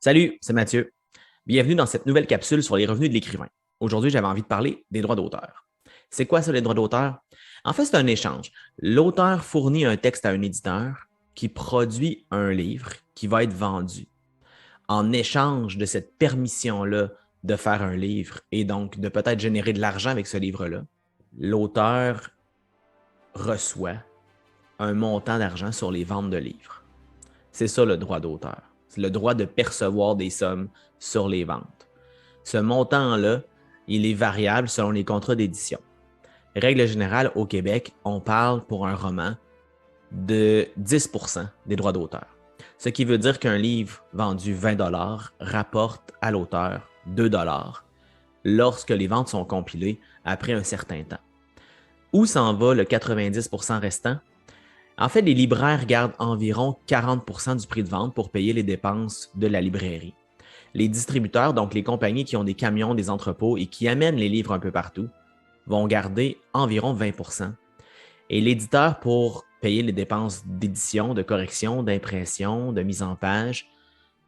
Salut, c'est Mathieu. Bienvenue dans cette nouvelle capsule sur les revenus de l'écrivain. Aujourd'hui, j'avais envie de parler des droits d'auteur. C'est quoi ça, les droits d'auteur? En fait, c'est un échange. L'auteur fournit un texte à un éditeur qui produit un livre qui va être vendu. En échange de cette permission-là de faire un livre et donc de peut-être générer de l'argent avec ce livre-là, l'auteur reçoit un montant d'argent sur les ventes de livres. C'est ça le droit d'auteur. C'est le droit de percevoir des sommes sur les ventes. Ce montant-là, il est variable selon les contrats d'édition. Règle générale, au Québec, on parle pour un roman de 10% des droits d'auteur. Ce qui veut dire qu'un livre vendu 20$ rapporte à l'auteur 2$ lorsque les ventes sont compilées après un certain temps. Où s'en va le 90% restant? En fait, les libraires gardent environ 40% du prix de vente pour payer les dépenses de la librairie. Les distributeurs, donc les compagnies qui ont des camions, des entrepôts et qui amènent les livres un peu partout, vont garder environ 20%. Et l'éditeur, pour payer les dépenses d'édition, de correction, d'impression, de mise en page,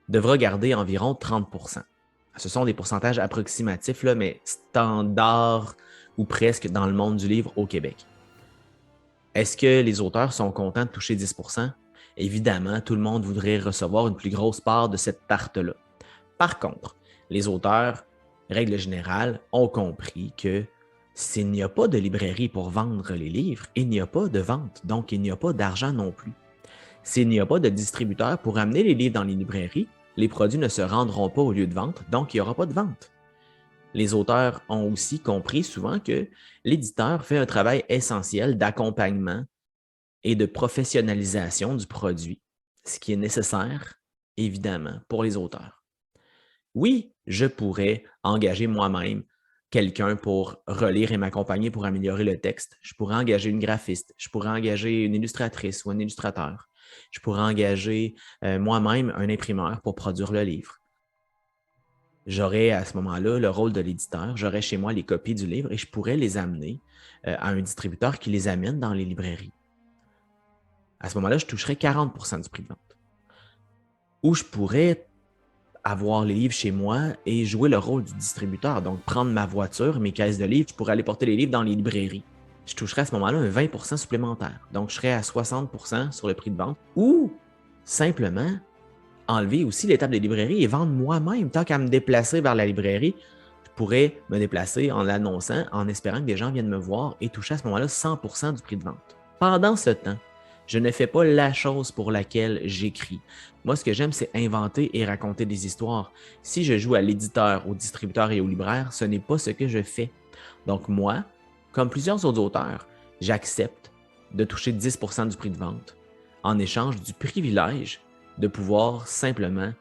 devra garder environ 30%. Ce sont des pourcentages approximatifs, là, mais standards ou presque dans le monde du livre au Québec. Est-ce que les auteurs sont contents de toucher 10%? Évidemment, tout le monde voudrait recevoir une plus grosse part de cette tarte-là. Par contre, les auteurs, règle générale, ont compris que s'il n'y a pas de librairie pour vendre les livres, il n'y a pas de vente, donc il n'y a pas d'argent non plus. S'il n'y a pas de distributeur pour amener les livres dans les librairies, les produits ne se rendront pas au lieu de vente, donc il n'y aura pas de vente. Les auteurs ont aussi compris souvent que l'éditeur fait un travail essentiel d'accompagnement et de professionnalisation du produit, ce qui est nécessaire, évidemment, pour les auteurs. Oui, je pourrais engager moi-même quelqu'un pour relire et m'accompagner pour améliorer le texte. Je pourrais engager une graphiste. Je pourrais engager une illustratrice ou un illustrateur. Je pourrais engager moi-même un imprimeur pour produire le livre. J'aurais à ce moment-là le rôle de l'éditeur. J'aurais chez moi les copies du livre et je pourrais les amener à un distributeur qui les amène dans les librairies. À ce moment-là, je toucherais 40% du prix de vente. Ou je pourrais avoir les livres chez moi et jouer le rôle du distributeur. Donc, prendre ma voiture, mes caisses de livres, je pourrais aller porter les livres dans les librairies. Je toucherais à ce moment-là un 20% supplémentaire. Donc, je serais à 60% sur le prix de vente. Ou, simplement, enlever aussi l'étape des librairies et vendre moi-même. Tant qu'à me déplacer vers la librairie, je pourrais me déplacer en l'annonçant, en espérant que des gens viennent me voir et toucher à ce moment-là 100% du prix de vente. Pendant ce temps, je ne fais pas la chose pour laquelle j'écris. Moi, ce que j'aime, c'est inventer et raconter des histoires. Si je joue à l'éditeur, au distributeur et au libraire, ce n'est pas ce que je fais. Donc moi, comme plusieurs autres auteurs, j'accepte de toucher 10% du prix de vente en échange du privilège de pouvoir simplement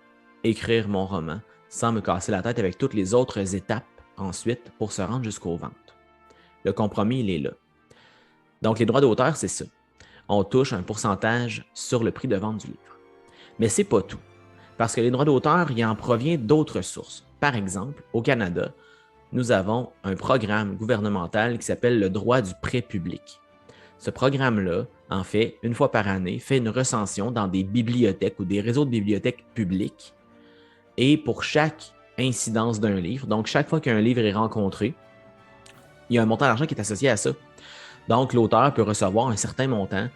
écrire mon roman sans me casser la tête avec toutes les autres étapes ensuite pour se rendre jusqu'aux ventes. Le compromis, il est là. Donc, les droits d'auteur, c'est ça. On touche un pourcentage sur le prix de vente du livre. Mais ce n'est pas tout. Parce que les droits d'auteur, il en provient d'autres sources. Par exemple, au Canada, nous avons un programme gouvernemental qui s'appelle le droit du prêt public. Ce programme-là, en fait, une fois par année, fait une recension dans des bibliothèques ou des réseaux de bibliothèques publiques. Et pour chaque incidence d'un livre, donc chaque fois qu'un livre est rencontré, il y a un montant d'argent qui est associé à ça. Donc, l'auteur peut recevoir un certain montant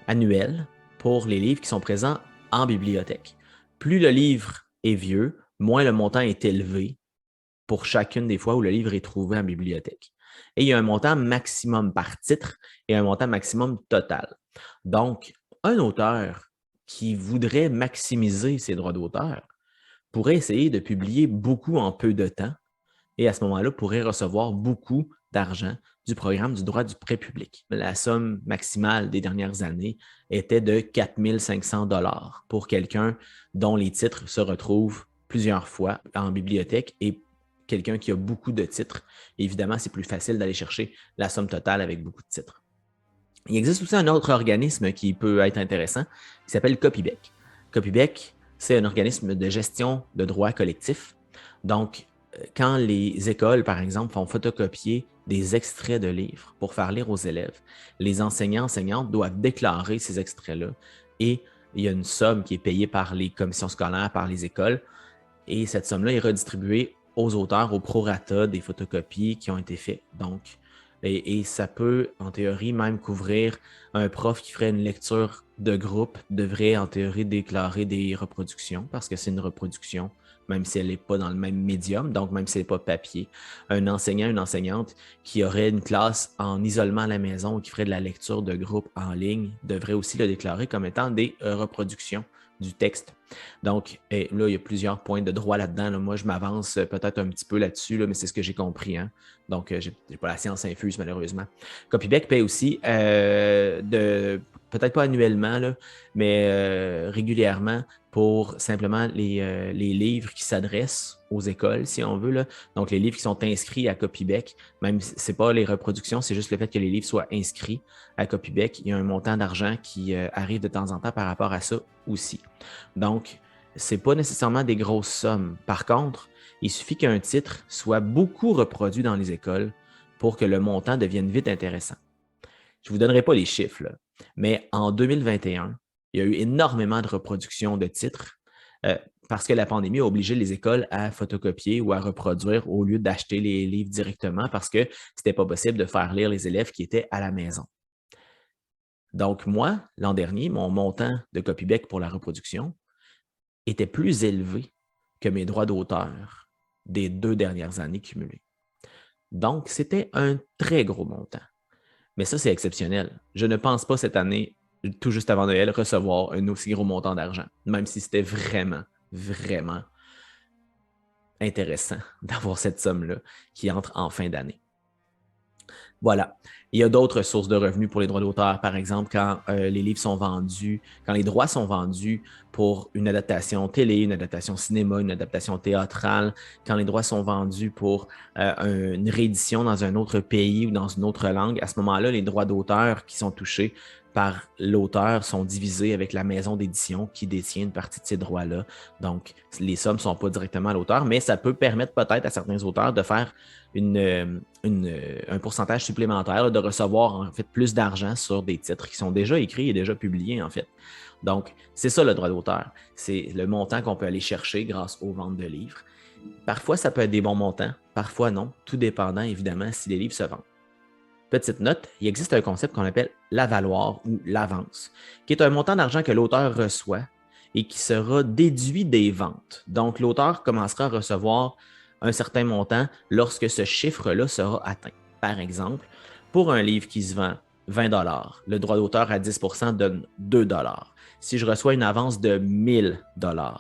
annuel pour les livres qui sont présents en bibliothèque. Plus le livre est vieux, moins le montant est élevé pour chacune des fois où le livre est trouvé en bibliothèque. Et il y a un montant maximum par titre et un montant maximum total. Donc, un auteur qui voudrait maximiser ses droits d'auteur pourrait essayer de publier beaucoup en peu de temps et à ce moment-là, pourrait recevoir beaucoup d'argent du programme du droit du prêt public. La somme maximale des dernières années était de 4 500$ pour quelqu'un dont les titres se retrouvent plusieurs fois en bibliothèque et quelqu'un qui a beaucoup de titres. Évidemment, c'est plus facile d'aller chercher la somme totale avec beaucoup de titres. Il existe aussi un autre organisme qui peut être intéressant qui s'appelle Copybec. Copybec, c'est un organisme de gestion de droits collectifs. Donc, quand les écoles, par exemple, font photocopier des extraits de livres pour faire lire aux élèves, les enseignants-enseignantes doivent déclarer ces extraits-là et il y a une somme qui est payée par les commissions scolaires, par les écoles Et cette somme-là est redistribuée aux auteurs au prorata des photocopies qui ont été faites. Donc, et ça peut, en théorie, même couvrir un prof qui ferait une lecture de groupe, devrait, en théorie, déclarer des reproductions, parce que c'est une reproduction, même si elle n'est pas dans le même médium, donc même si elle n'est pas papier. Un enseignant, une enseignante qui aurait une classe en isolement à la maison ou qui ferait de la lecture de groupe en ligne, devrait aussi le déclarer comme étant des reproductions du texte. Donc, là, il y a plusieurs points de droit là-dedans. Là. Moi, je m'avance peut-être un petit peu là-dessus, là, mais c'est ce que j'ai compris. Hein? Donc, je n'ai pas la science infuse, malheureusement. Copybeck paye aussi, peut-être pas annuellement, là, mais régulièrement pour simplement les livres qui s'adressent aux écoles, si on veut. Là. Donc, les livres qui sont inscrits à Copybeck, même si ce n'est pas les reproductions, c'est juste le fait que les livres soient inscrits à Copybeck. Il y a un montant d'argent qui arrive de temps en temps par rapport à ça aussi. Donc, ce n'est pas nécessairement des grosses sommes. Par contre, il suffit qu'un titre soit beaucoup reproduit dans les écoles pour que le montant devienne vite intéressant. Je ne vous donnerai pas les chiffres, là, mais en 2021, il y a eu énormément de reproductions de titres parce que la pandémie a obligé les écoles à photocopier ou à reproduire au lieu d'acheter les livres directement parce que ce n'était pas possible de faire lire les élèves qui étaient à la maison. Donc, moi, l'an dernier, mon montant de Copybeck pour la reproduction était plus élevé que mes droits d'auteur des 2 dernières années cumulées. Donc, c'était un très gros montant. Mais ça, c'est exceptionnel. Je ne pense pas cette année, tout juste avant Noël, recevoir un aussi gros montant d'argent, même si c'était vraiment, vraiment intéressant d'avoir cette somme-là qui entre en fin d'année. Voilà. Il y a d'autres sources de revenus pour les droits d'auteur. Par exemple, quand les livres sont vendus, quand les droits sont vendus pour une adaptation télé, une adaptation cinéma, une adaptation théâtrale, quand les droits sont vendus pour une réédition dans un autre pays ou dans une autre langue, à ce moment-là, les droits d'auteur qui sont touchés par l'auteur sont divisés avec la maison d'édition qui détient une partie de ces droits-là. Donc, les sommes ne sont pas directement à l'auteur, mais ça peut permettre peut-être à certains auteurs de faire un pourcentage supplémentaire, là, de recevoir en fait plus d'argent sur des titres qui sont déjà écrits et déjà publiés en fait. Donc, c'est ça le droit d'auteur. C'est le montant qu'on peut aller chercher grâce aux ventes de livres. Parfois, ça peut être des bons montants, parfois non, tout dépendant évidemment si les livres se vendent. Petite note, il existe un concept qu'on appelle l'avaloir ou l'avance, qui est un montant d'argent que l'auteur reçoit et qui sera déduit des ventes. Donc, l'auteur commencera à recevoir un certain montant lorsque ce chiffre-là sera atteint. Par exemple, pour un livre qui se vend 20 $, le droit d'auteur à 10 % donne 2 $. Si je reçois une avance de 1000 $,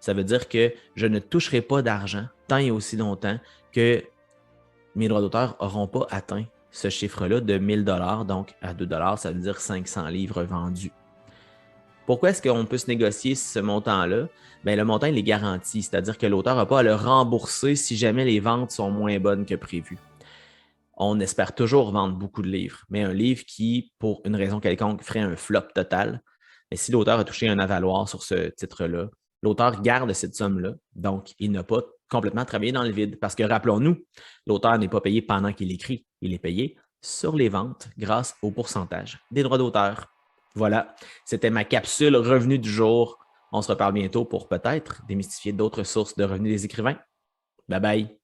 ça veut dire que je ne toucherai pas d'argent tant et aussi longtemps que mes droits d'auteur n'auront pas atteint ce chiffre-là de 1000 $, donc à 2 $, ça veut dire 500 livres vendus. Pourquoi est-ce qu'on peut se négocier ce montant-là? Bien, le montant, il est garanti, c'est-à-dire que l'auteur n'a pas à le rembourser si jamais les ventes sont moins bonnes que prévu. On espère toujours vendre beaucoup de livres, mais un livre qui, pour une raison quelconque, ferait un flop total, mais si l'auteur a touché un avaloir sur ce titre-là, l'auteur garde cette somme-là, donc il n'a pas complètement travaillé dans le vide. Parce que rappelons-nous, l'auteur n'est pas payé pendant qu'il écrit, il est payé sur les ventes grâce au pourcentage des droits d'auteur. Voilà, c'était ma capsule revenu du jour. On se reparle bientôt pour peut-être démystifier d'autres sources de revenus des écrivains. Bye bye!